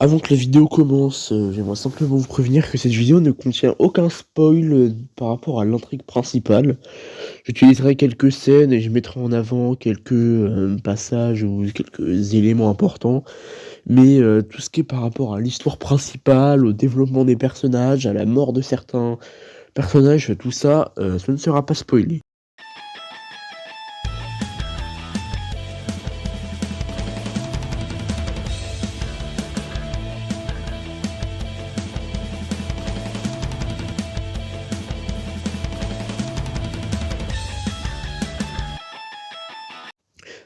Avant que la vidéo commence, j'aimerais simplement vous prévenir que cette vidéo ne contient aucun spoil par rapport à l'intrigue principale. J'utiliserai quelques scènes et je mettrai en avant quelques passages ou quelques éléments importants, mais tout ce qui est par rapport à l'histoire principale, au développement des personnages, à la mort de certains personnages, tout ça, ce ne sera pas spoilé.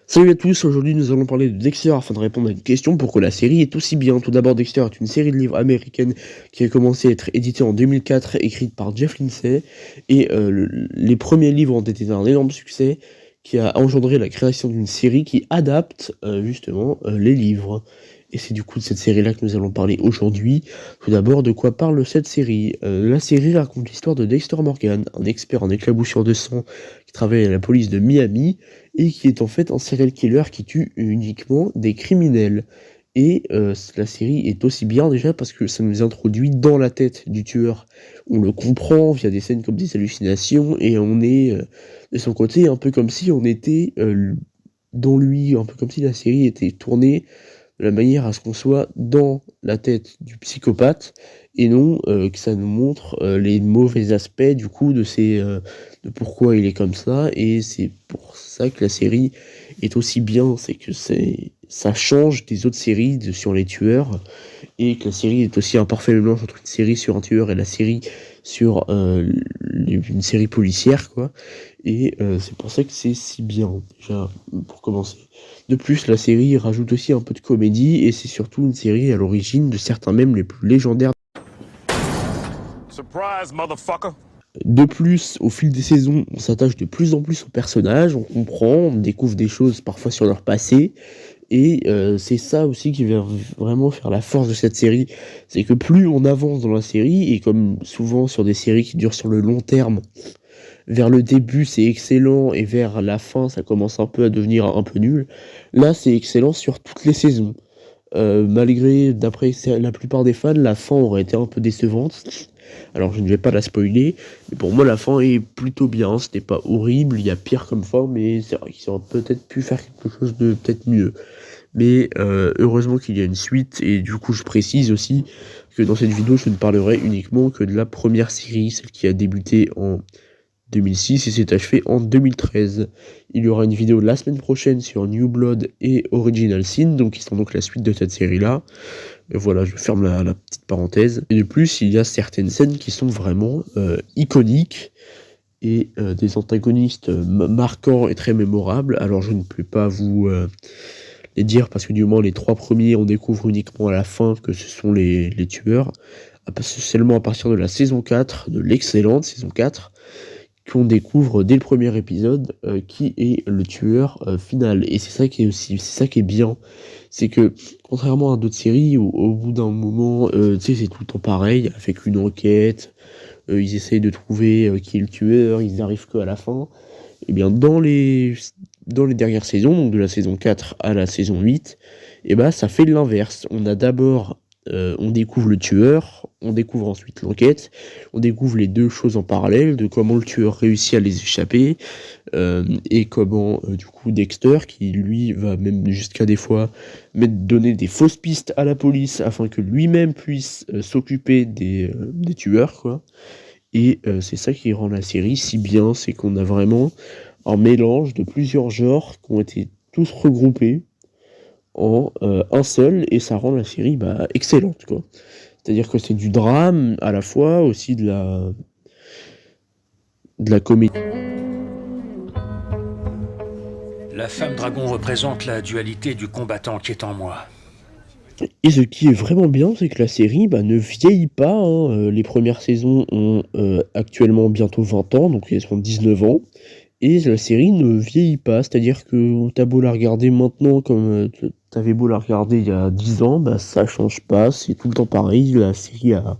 Salut à tous, aujourd'hui nous allons parler de Dexter afin de répondre à une question pourquoi la série est aussi bien. Tout d'abord, Dexter est une série de livres américaine qui a commencé à être éditée en 2004, écrite par Jeff Lindsay, et les premiers livres ont été un énorme succès qui a engendré la création d'une série qui adapte justement les livres. Et c'est du coup de cette série-là que nous allons parler aujourd'hui. Tout d'abord, de quoi parle cette série? La série raconte l'histoire de Dexter Morgan, un expert en éclaboussure de sang qui travaille à la police de Miami, et qui est en fait un serial killer qui tue uniquement des criminels. Et la série est aussi bien déjà parce que ça nous introduit dans la tête du tueur. On le comprend via des scènes comme des hallucinations, et on est de son côté un peu comme si on était dans lui, un peu comme si la série était tournée de la manière à ce qu'on soit dans la tête du psychopathe, et non que ça nous montre les mauvais aspects du coup de pourquoi il est comme ça. Et c'est pour ça que la série est aussi bien, c'est que ça change des autres séries sur les tueurs, et que la série est aussi un parfait mélange entre une série sur un tueur et la série sur une série policière, quoi. Et c'est pour ça que c'est si bien, déjà, pour commencer. De plus, la série rajoute aussi un peu de comédie, et c'est surtout une série à l'origine de certains mèmes les plus légendaires. Surprise, motherfucker! De plus, au fil des saisons, on s'attache de plus en plus aux personnages, on comprend, on découvre des choses parfois sur leur passé, et c'est ça aussi qui va vraiment faire la force de cette série. C'est que plus on avance dans la série, et comme souvent sur des séries qui durent sur le long terme, vers le début c'est excellent, et vers la fin ça commence un peu à devenir un peu nul. Là c'est excellent sur toutes les saisons. Malgré, d'après la plupart des fans, la fin aurait été un peu décevante. Alors je ne vais pas la spoiler, mais pour moi la fin est plutôt bien, c'était pas horrible, il y a pire comme fin, mais c'est vrai qu'ils auraient peut-être pu faire quelque chose de peut-être mieux. Mais heureusement qu'il y a une suite, et du coup je précise aussi que dans cette vidéo je ne parlerai uniquement que de la première série, celle qui a débuté en 2006 et s'est achevé en 2013. Il y aura une vidéo la semaine prochaine sur New Blood et Original Sin, donc qui sont donc la suite de cette série-là. Et voilà, je ferme la petite parenthèse. Et de plus, il y a certaines scènes qui sont vraiment iconiques, et des antagonistes marquants et très mémorables. Alors je ne peux pas vous les dire, parce que du moins les 3 premiers on découvre uniquement à la fin que ce sont les tueurs. Seulement à partir de la saison 4, de l'excellente saison 4, qu'on découvre dès le premier épisode qui est le tueur final. Et c'est ça qui est aussi, c'est ça qui est bien, c'est que contrairement à d'autres séries où au bout d'un moment, tu sais, c'est tout le temps pareil, avec une enquête, ils essayent de trouver qui est le tueur, ils n'arrivent qu'à la fin. Et bien dans les dernières saisons, donc de la saison 4 à la saison 8, et ben ça fait l'inverse. On a d'abord on découvre le tueur, on découvre ensuite l'enquête, on découvre les deux choses en parallèle, de comment le tueur réussit à les échapper, et comment du coup Dexter, qui lui va même jusqu'à des fois donner des fausses pistes à la police afin que lui-même puisse s'occuper des tueurs, quoi. Et c'est ça qui rend la série si bien, c'est qu'on a vraiment un mélange de plusieurs genres qui ont été tous regroupés en un seul, et ça rend la série excellente, quoi. C'est-à-dire que c'est du drame à la fois, aussi de la comédie. La femme dragon représente la dualité du combattant qui est en moi. Et ce qui est vraiment bien, c'est que la série ne vieillit pas, hein. Les premières saisons ont actuellement bientôt 20 ans, donc elles sont 19 ans. Et la série ne vieillit pas, c'est-à-dire que t'as beau la regarder maintenant comme t'avais beau la regarder il y a 10 ans, ça change pas, c'est tout le temps pareil, la série a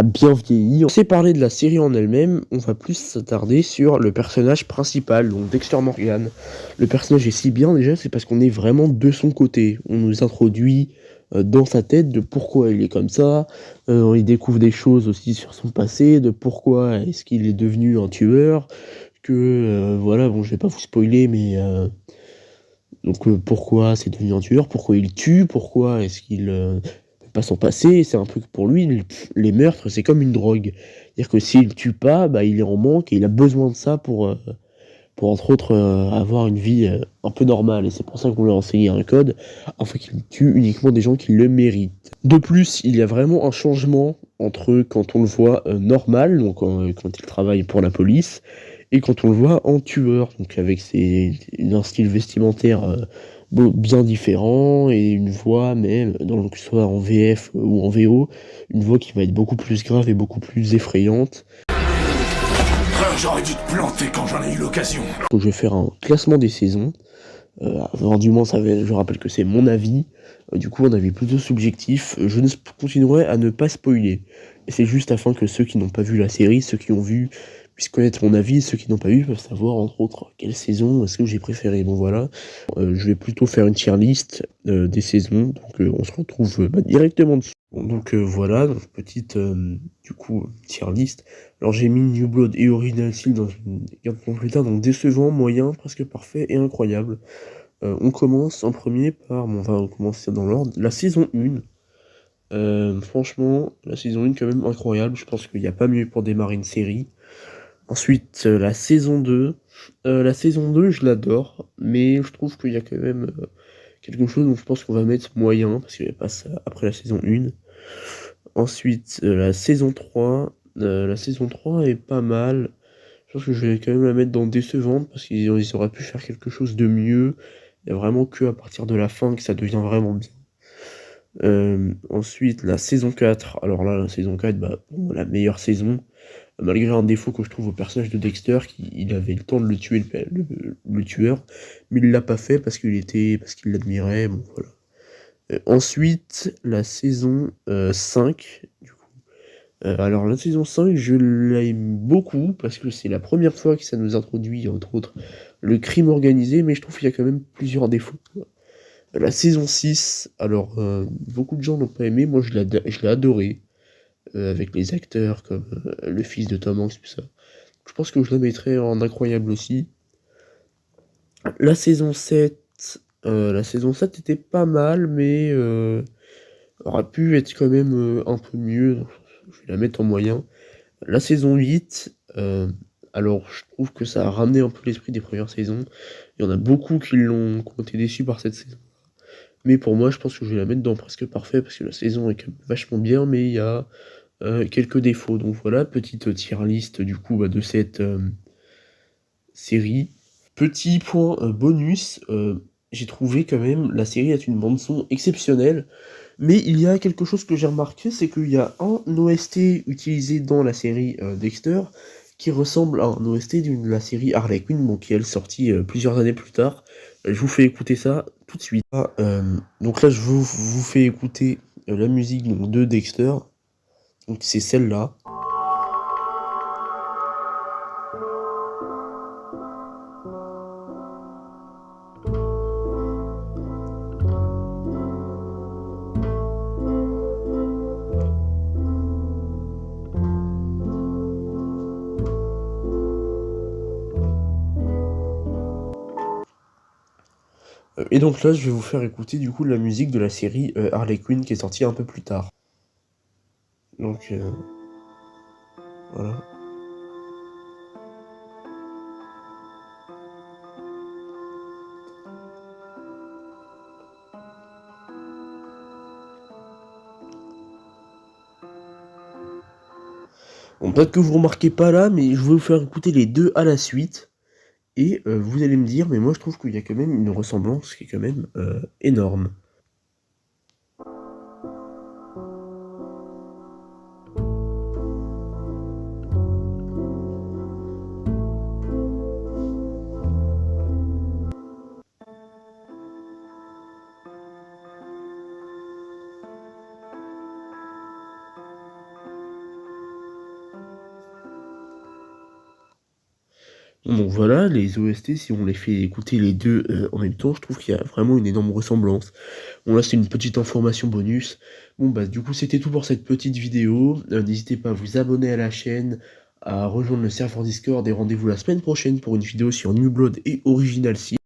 bien vieilli. On sait parler de la série en elle-même, on va plus s'attarder sur le personnage principal, donc Dexter Morgan. Le personnage est si bien déjà, c'est parce qu'on est vraiment de son côté. On nous introduit dans sa tête de pourquoi il est comme ça. Il découvre des choses aussi sur son passé, de pourquoi est-ce qu'il est devenu un tueur, que, voilà, bon, je vais pas vous spoiler, mais donc pourquoi c'est devenu un tueur, pourquoi il tue, pourquoi est-ce qu'il, peut pas s'en passer. C'est un peu pour lui, les meurtres, c'est comme une drogue. C'est-à-dire que s'il tue pas, bah, il est en manque et il a besoin de ça pour entre autres, avoir une vie, un peu normale et c'est pour ça qu'on lui a enseigné un code, afin qu'il tue uniquement des gens qui le méritent. De plus, il y a vraiment un changement entre quand on le voit, normal, donc quand il travaille pour la police et quand on le voit en tueur, donc avec un style vestimentaire, bien différent et une voix même, que ce soit en VF ou en VO, une voix qui va être beaucoup plus grave et beaucoup plus effrayante. J'aurais dû te planter quand j'en ai eu l'occasion. Donc je vais faire un classement des saisons. Alors du moins, je rappelle que c'est mon avis. Du coup, un avis plutôt subjectif. Je continuerai à ne pas spoiler. Et c'est juste afin que ceux qui n'ont pas vu la série, ceux qui ont vu, puissent connaître mon avis. Ceux qui n'ont pas vu peuvent savoir, entre autres, quelle saison est-ce que j'ai préféré. Bon voilà. Je vais plutôt faire une tier list des saisons. Donc on se retrouve directement dessus. Bon, donc voilà, donc petite du coup tier list. Alors j'ai mis New Blood et Original Sin dans une garde plus tard, donc décevant, moyen, presque parfait et incroyable. On commence en premier par, bon, on va commencer dans l'ordre, la saison 1. Franchement, la saison 1 quand même incroyable, je pense qu'il n'y a pas mieux pour démarrer une série. Ensuite, la saison 2. La saison 2, je l'adore, mais je trouve qu'il y a quand même quelque chose dont je pense qu'on va mettre moyen, parce qu'il passe après la saison 1. Ensuite, la saison 3. La saison 3 est pas mal. Je pense que je vais quand même la mettre dans décevante, parce qu'ils auraient pu faire quelque chose de mieux. Il y a vraiment que à partir de la fin que ça devient vraiment bien. Ensuite, la saison 4. Alors là, la saison 4, bah, bon, la meilleure saison. Malgré un défaut que je trouve au personnage de Dexter, il avait le temps de le tuer, le tueur, mais il l'a pas fait parce qu'il l'admirait, bon voilà. Ensuite, la saison 5, du coup. Alors la saison 5, je l'aime beaucoup, parce que c'est la première fois que ça nous introduit, entre autres, le crime organisé, mais je trouve qu'il y a quand même plusieurs défauts. La saison 6, alors beaucoup de gens n'ont pas aimé, moi je l'ai adoré, avec les acteurs comme le fils de Tom Hanks, tout ça. Je pense que je la mettrais en incroyable aussi. La saison 7, était pas mal, mais aurait pu être quand même un peu mieux. Donc, je vais la mettre en moyen. La saison 8, alors je trouve que ça a ramené un peu l'esprit des premières saisons. Il y en a beaucoup qui ont été déçus par cette saison. Mais pour moi, je pense que je vais la mettre dans presque parfait, parce que la saison est quand même vachement bien, mais il y a quelques défauts. Donc voilà, petite tier list du coup de cette série. Petit point bonus, j'ai trouvé quand même la série est une bande son exceptionnelle, mais il y a quelque chose que j'ai remarqué, c'est qu'il y a un OST utilisé dans la série Dexter qui ressemble à un OST de la série Harley Quinn, bon, qui est sortie plusieurs années plus tard. Je vous fais écouter ça tout de suite. Donc là, je vous fais écouter la musique donc, de Dexter. Donc c'est celle-là. Et donc là, je vais vous faire écouter du coup la musique de la série Harley Quinn qui est sortie un peu plus tard. Donc voilà. Bon, peut-être que vous remarquez pas là, mais je vais vous faire écouter les deux à la suite. Et vous allez me dire, mais moi je trouve qu'il y a quand même une ressemblance qui est quand même énorme. Donc voilà, les OST, si on les fait écouter les deux en même temps, je trouve qu'il y a vraiment une énorme ressemblance. Bon là c'est une petite information bonus. Bon bah du coup c'était tout pour cette petite vidéo. N'hésitez pas à vous abonner à la chaîne, à rejoindre le serveur Discord et rendez-vous la semaine prochaine pour une vidéo sur New Blood et Original Sin.